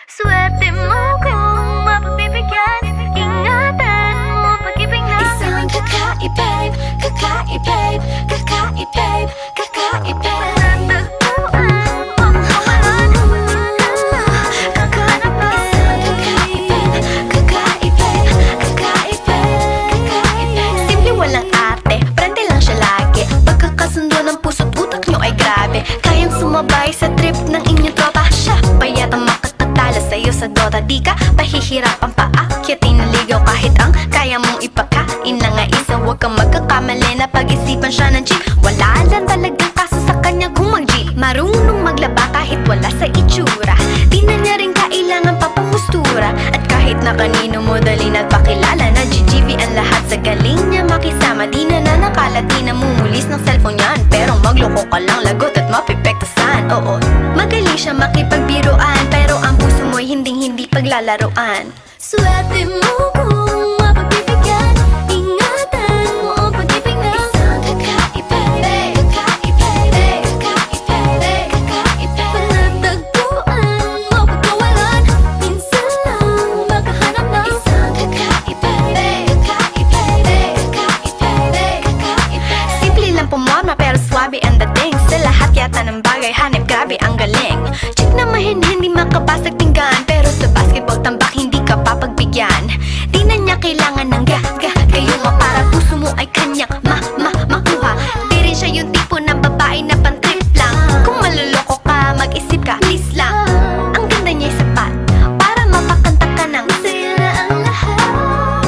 Swerte mo kung mapagbibigyan. Ingatan mo pag-ibig na Isang kakaibig, kakaibig, kakaibig, kakaibig. Natagpuan mo kawalan. Kakahanap na Isang kakaibig, kakaibig, kakaibig. Simple walang ate, prende lang siya lagi. Pagkakasundo ng puso't utak nyo ay grabe. Kayang sumabay sa trip ng inyong tropa. Siya pa yata makakatala sa'yo sa Dota. Di ka pahihirapan pa akyatin na ligaw. Kahit ang kaya mong ipakain na nga isa. Huwag kang magkakamali na pag-isipan siya ng chick. Wala lang talagang kaso sa kanya kung mag-G. Marunong maglaba kahit wala sa itsura. Di na niya rin kailangan papamustura. At kahit na kanino mo dali nagpakilala na GGV ang lahat sa galing niya makisama. Di na nanakalat, di na mumulis ng cellphone yan. Pero magloko ka lang, lagot at mapipektasan. Oo, magaling siya makipagbiruan. Pero ang puso mo'y hindi paglalaruan. swerte mo kung mapagbibigyan. Ingatan mo ang pag-ibig na Isang kakaibig, kakaibig, kakaibig, kakaibig. Natagpuan mo pagkawalan. Minsan lang makahanap na Isang kakaibig, kakaibig, kakaibig, kakaibig. Simple lang pumorma pero swabe ang dating. Sa lahat yata ng bagay hanip grabe ang galing. Chick na mahin hindi makabasag pinggan. Pero sa basketball tambak hindi ka papagbigyan. Di na niya kailangan ng gayuma para puso mo ay kanyang makuha. Di rin siya yung tipo ng babae na pantrip lang. Kung maluloko ka mag-isip ka please lang. Ang ganda niya sapat para mapakanta ka ng Sa'yo na ang lahat.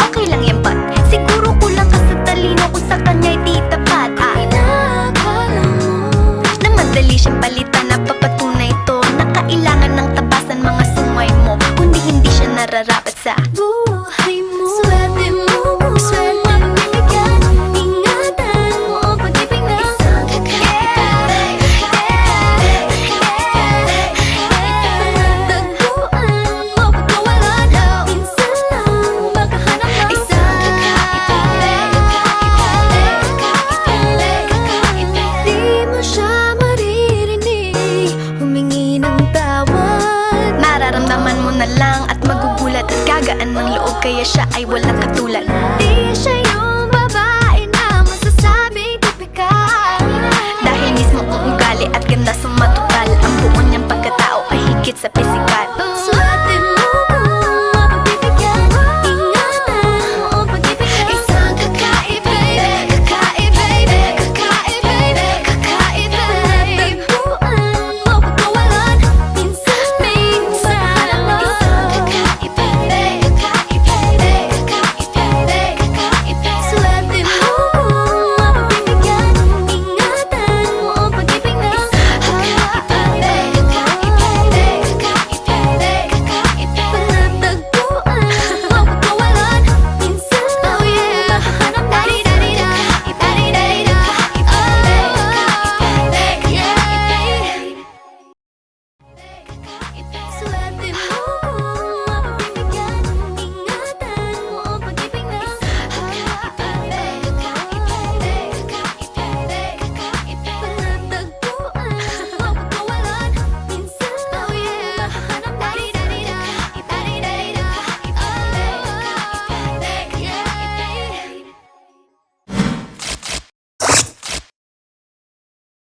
okay lang yan but siguro kulang ka sa talino kung sa kanya'y di tapat. Pinakala mo Na madali siyang palitan na papatunay ito na kailangan ng tabasan mga sumay mo. Kundi hindi siya nararapat sa buhay mo. Swerte mo kung mapagbibigyan. Ingatan mo ang pag-ibig na Isang kakaibig, Natagpuan mo pagkawalan. Minsan lang makahanap na isang kakaibig, kakaibig, kakaibig, kakaibig. Di mo siya maririnig humingi ng tawad. Mararamdaman mo na lang at magugulat at gagaan ng loob. Kaya siya ay walang